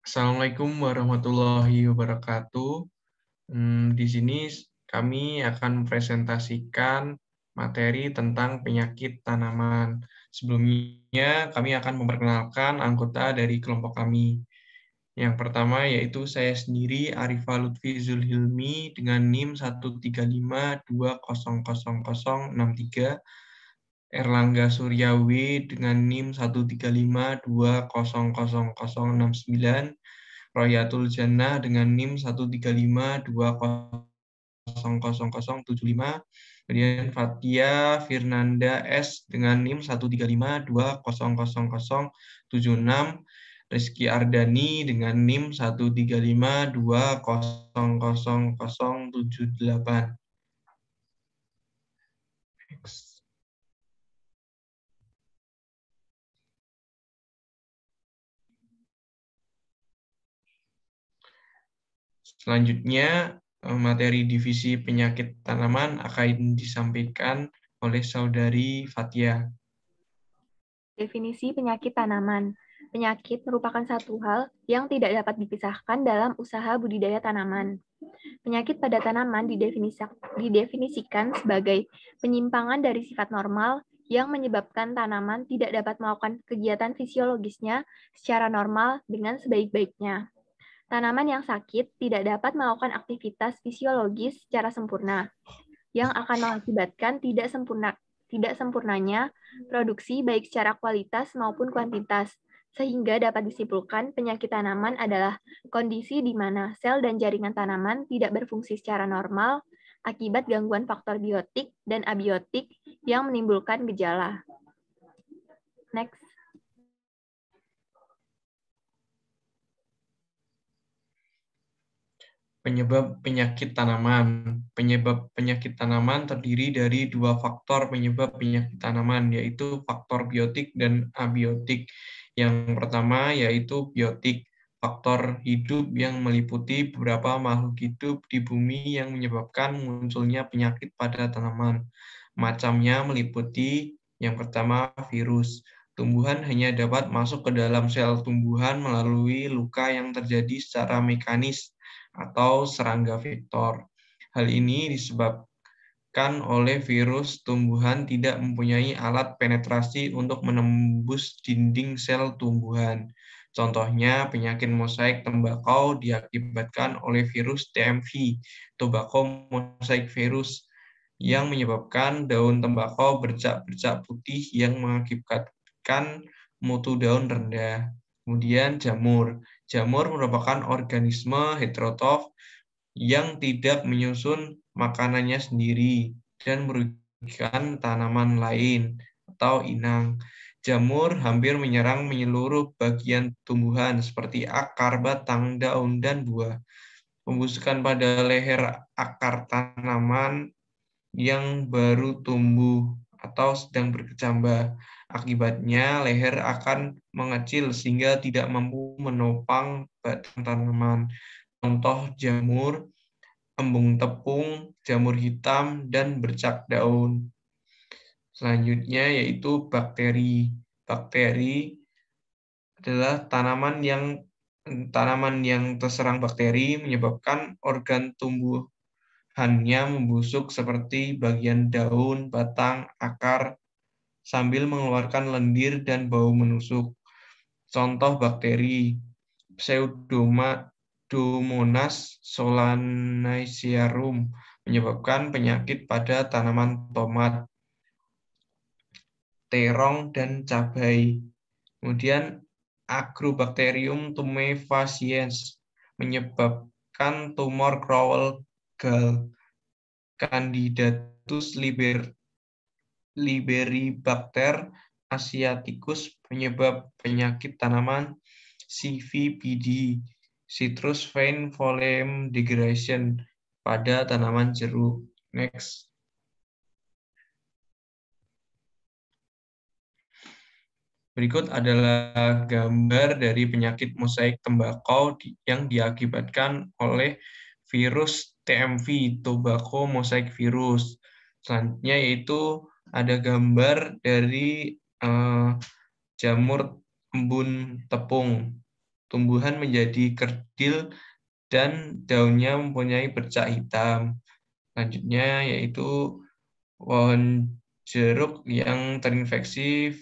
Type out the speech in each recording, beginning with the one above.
Assalamualaikum warahmatullahi wabarakatuh. Di sini kami akan presentasikan materi tentang penyakit tanaman. Sebelumnya, kami akan memperkenalkan anggota dari kelompok kami. Yang pertama yaitu saya sendiri, Arifa Lutfi Zulhilmi, dengan NIM 135200063, Erlangga Suryawi dengan NIM 135200069, Royatul Jannah dengan NIM 135200075, kemudian Fatia Firnanda S dengan NIM 135200076, Rizky Ardani dengan NIM 135200078. Selanjutnya, materi divisi penyakit tanaman akan disampaikan oleh Saudari Fatia. Definisi penyakit tanaman. Penyakit merupakan satu hal yang tidak dapat dipisahkan dalam usaha budidaya tanaman. Penyakit pada tanaman didefinisikan sebagai penyimpangan dari sifat normal yang menyebabkan tanaman tidak dapat melakukan kegiatan fisiologisnya secara normal dengan sebaik-baiknya. Tanaman yang sakit tidak dapat melakukan aktivitas fisiologis secara sempurna, yang akan mengakibatkan tidak sempurnanya produksi baik secara kualitas maupun kuantitas, sehingga dapat disimpulkan penyakit tanaman adalah kondisi di mana sel dan jaringan tanaman tidak berfungsi secara normal akibat gangguan faktor biotik dan abiotik yang menimbulkan gejala. Next. Penyebab penyakit tanaman. Penyebab penyakit tanaman terdiri dari dua faktor penyebab penyakit tanaman, yaitu faktor biotik dan abiotik. Yang pertama yaitu biotik, faktor hidup yang meliputi beberapa makhluk hidup di bumi yang menyebabkan munculnya penyakit pada tanaman. Macamnya meliputi yang pertama virus. Tumbuhan hanya dapat masuk ke dalam sel tumbuhan melalui luka yang terjadi secara mekanis atau serangga vektor. Hal ini disebabkan oleh virus tumbuhan tidak mempunyai alat penetrasi untuk menembus dinding sel tumbuhan. Contohnya, penyakit mosaik tembakau diakibatkan oleh virus TMV, Tobacco Mosaic Virus, yang menyebabkan daun tembakau bercak-bercak putih yang mengakibatkan mutu daun rendah. Kemudian jamur. Jamur merupakan organisme heterotrof yang tidak menyusun makanannya sendiri dan merugikan tanaman lain atau inang. Jamur hampir menyerang menyeluruh bagian tumbuhan seperti akar, batang, daun, dan buah. Pembusukan pada leher akar tanaman yang baru tumbuh atau sedang berkecambah. Akibatnya, leher akan mengecil sehingga tidak mampu menopang batang tanaman. Contoh jamur, embung tepung, jamur hitam, dan bercak daun. Selanjutnya yaitu bakteri. Bakteri adalah tanaman yang terserang bakteri menyebabkan organ tumbuhannya membusuk seperti bagian daun, batang, akar, sambil mengeluarkan lendir dan bau menusuk. Contoh bakteri Pseudomonas solanacearum menyebabkan penyakit pada tanaman tomat, terong, dan cabai. Kemudian Agrobacterium tumefaciens menyebabkan tumor crowell gall, Candidatus liberibacter asiaticus penyebab penyakit tanaman, CVPD, citrus vine phloem degradation pada tanaman jeruk. Next. Berikut adalah gambar dari penyakit mosaik tembakau yang diakibatkan oleh virus TMV, Tobacco Mosaic Virus. Selanjutnya yaitu ada gambar dari jamur embun tepung. tumbuhan menjadi kerdil dan daunnya mempunyai bercak hitam. Selanjutnya yaitu pohon jeruk yang terinfeksi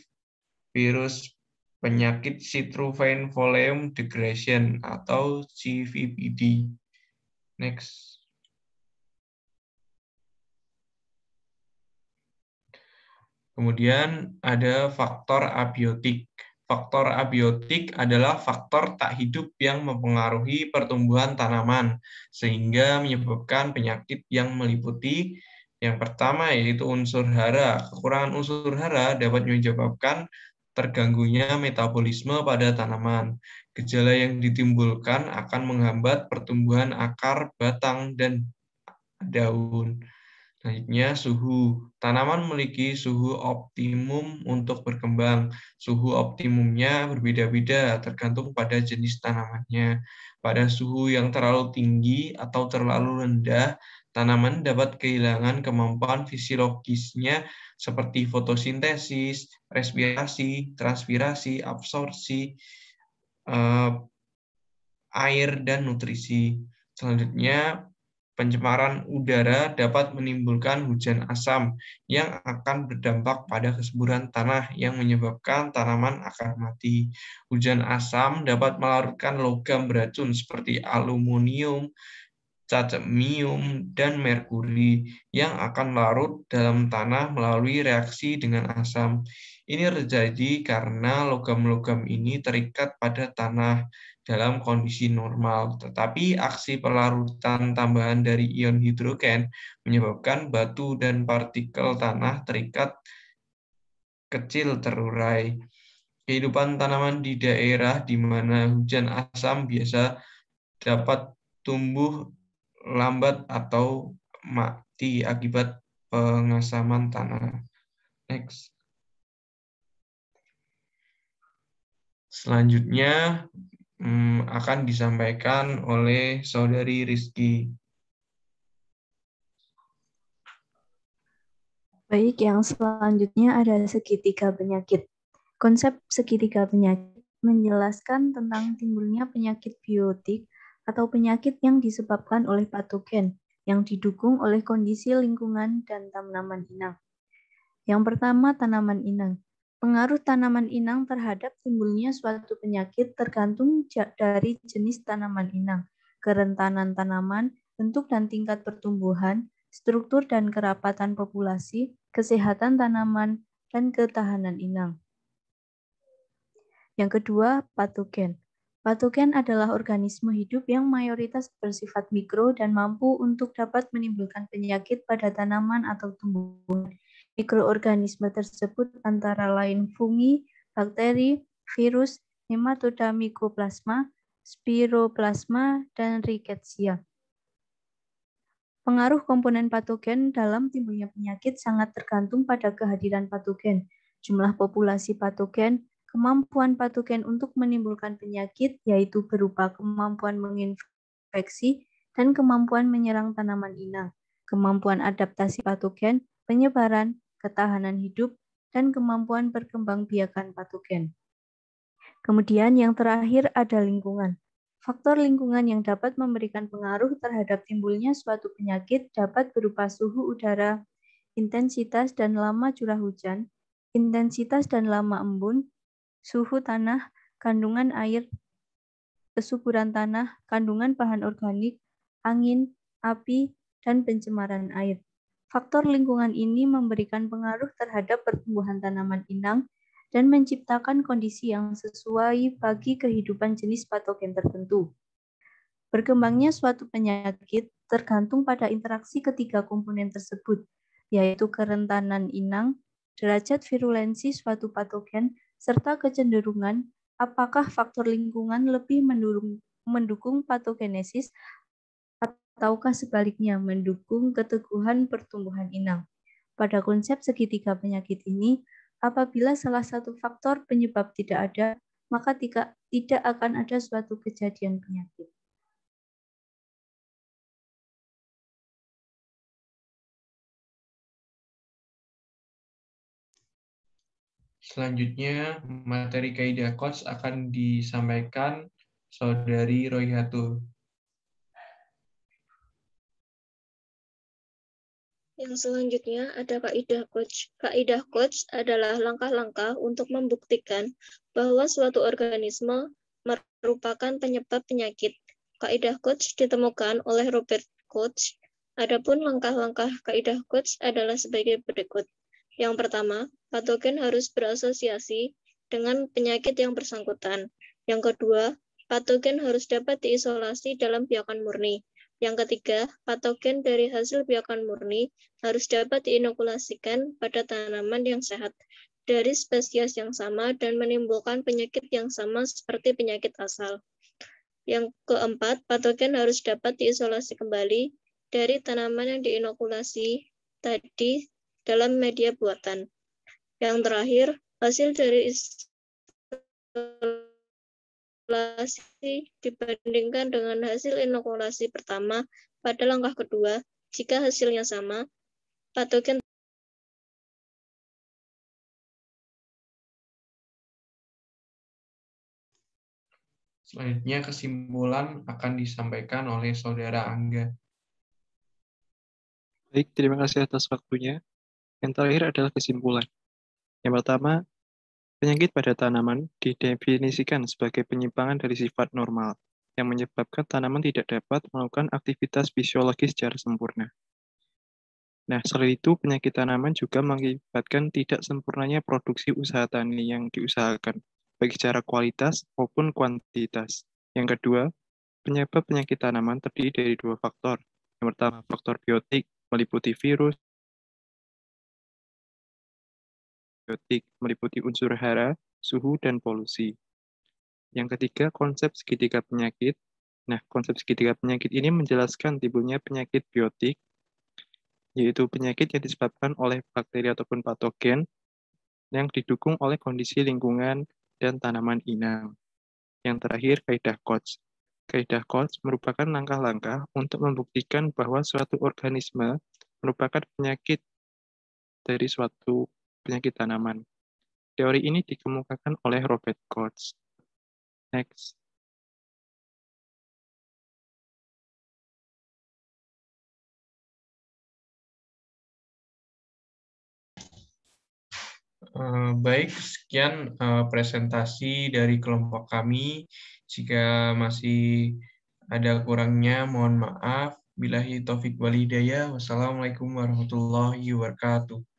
virus penyakit Citruvine Folium Degradation atau CVPD. Next. Kemudian ada faktor abiotik. Faktor abiotik adalah faktor tak hidup yang mempengaruhi pertumbuhan tanaman, sehingga menyebabkan penyakit yang meliputi yang pertama yaitu unsur hara. Kekurangan unsur hara dapat menyebabkan terganggunya metabolisme pada tanaman. Gejala yang ditimbulkan akan menghambat pertumbuhan akar, batang, dan daun. Selanjutnya, suhu. Tanaman memiliki suhu optimum untuk berkembang. Suhu optimumnya berbeda-beda tergantung pada jenis tanamannya. Pada suhu yang terlalu tinggi atau terlalu rendah, tanaman dapat kehilangan kemampuan fisiologisnya seperti fotosintesis, respirasi, transpirasi, absorpsi, air, dan nutrisi. Selanjutnya, pencemaran udara dapat menimbulkan hujan asam yang akan berdampak pada kesuburan tanah yang menyebabkan tanaman akan mati. Hujan asam dapat melarutkan logam beracun seperti aluminium, cadmium, dan merkuri yang akan larut dalam tanah melalui reaksi dengan asam. Ini terjadi karena logam-logam ini terikat pada tanah dalam kondisi normal, tetapi aksi pelarutan tambahan dari ion hidrogen menyebabkan batu dan partikel tanah terikat kecil terurai. Kehidupan tanaman di daerah di mana hujan asam biasa dapat tumbuh lambat atau mati akibat pengasaman tanah. Next. Selanjutnya akan disampaikan oleh Saudari Rizky. Baik, yang selanjutnya ada segitiga penyakit. Konsep segitiga penyakit menjelaskan tentang timbulnya penyakit biotik atau penyakit yang disebabkan oleh patogen yang didukung oleh kondisi lingkungan dan tanaman inang. Yang pertama, tanaman inang. Pengaruh tanaman inang terhadap timbulnya suatu penyakit tergantung dari jenis tanaman inang, kerentanan tanaman, bentuk dan tingkat pertumbuhan, struktur dan kerapatan populasi, kesehatan tanaman, dan ketahanan inang. Yang kedua, patogen. Patogen adalah organisme hidup yang mayoritas bersifat mikro dan mampu untuk dapat menimbulkan penyakit pada tanaman atau tumbuhan. Mikroorganisme tersebut antara lain fungi, bakteri, virus, nematoda mycoplasma, spiroplasma, dan rickettsia. Pengaruh komponen patogen dalam timbulnya penyakit sangat tergantung pada kehadiran patogen, jumlah populasi patogen, kemampuan patogen untuk menimbulkan penyakit, yaitu berupa kemampuan menginfeksi dan kemampuan menyerang tanaman inang, kemampuan adaptasi patogen, penyebaran, ketahanan hidup, dan kemampuan perkembangbiakan patogen. Kemudian yang terakhir ada lingkungan. Faktor lingkungan yang dapat memberikan pengaruh terhadap timbulnya suatu penyakit dapat berupa suhu udara, intensitas dan lama curah hujan, intensitas dan lama embun, suhu tanah, kandungan air, kesuburan tanah, kandungan bahan organik, angin, api, dan pencemaran air. Faktor lingkungan ini memberikan pengaruh terhadap pertumbuhan tanaman inang dan menciptakan kondisi yang sesuai bagi kehidupan jenis patogen tertentu. Berkembangnya suatu penyakit tergantung pada interaksi ketiga komponen tersebut, yaitu kerentanan inang, derajat virulensi suatu patogen, serta kecenderungan apakah faktor lingkungan lebih mendukung patogenesis ataukah sebaliknya mendukung keteguhan pertumbuhan inang. Pada konsep segitiga penyakit ini, apabila salah satu faktor penyebab tidak ada, maka tidak akan ada suatu kejadian penyakit. Selanjutnya, materi kaidah coach akan disampaikan Saudari Royhatul. Yang selanjutnya ada kaidah Koch. Kaidah Koch adalah langkah-langkah untuk membuktikan bahwa suatu organisme merupakan penyebab penyakit. Kaidah Koch ditemukan oleh Robert Koch. Adapun langkah-langkah kaidah Koch adalah sebagai berikut. Yang pertama, patogen harus berasosiasi dengan penyakit yang bersangkutan. Yang kedua, patogen harus dapat diisolasi dalam biakan murni. Yang ketiga, patogen dari hasil biakan murni harus dapat diinokulasikan pada tanaman yang sehat dari spesies yang sama dan menimbulkan penyakit yang sama seperti penyakit asal. Yang keempat, patogen harus dapat diisolasi kembali dari tanaman yang diinokulasi tadi dalam media buatan. Yang terakhir, hasil dari dibandingkan dengan hasil inokulasi pertama pada langkah kedua, jika hasilnya sama, patogen Selanjutnya kesimpulan akan disampaikan oleh Saudara Angga. Baik, terima kasih atas waktunya. Yang terakhir adalah kesimpulan. Yang pertama, penyakit pada tanaman didefinisikan sebagai penyimpangan dari sifat normal yang menyebabkan tanaman tidak dapat melakukan aktivitas fisiologis secara sempurna. Nah, selain itu, penyakit tanaman juga mengakibatkan tidak sempurnanya produksi usaha tani yang diusahakan, baik secara kualitas maupun kuantitas. Yang kedua, penyebab penyakit tanaman terdiri dari dua faktor. Yang pertama, faktor biotik, meliputi virus, meliputi unsur hara, suhu, dan polusi. Yang ketiga, konsep segitiga penyakit. Nah, konsep segitiga penyakit ini menjelaskan timbulnya penyakit biotik, yaitu penyakit yang disebabkan oleh bakteri ataupun patogen yang didukung oleh kondisi lingkungan dan tanaman inang. Yang terakhir, kaidah Koch. Kaidah Koch merupakan langkah-langkah untuk membuktikan bahwa suatu organisme merupakan penyakit dari suatu penyakit tanaman. Teori ini dikemukakan oleh Robert Koch. Next. Baik, sekian presentasi dari kelompok kami. Jika masih ada kurangnya, mohon maaf. Billahi taufik wal hidayah. Wassalamualaikum warahmatullahi wabarakatuh.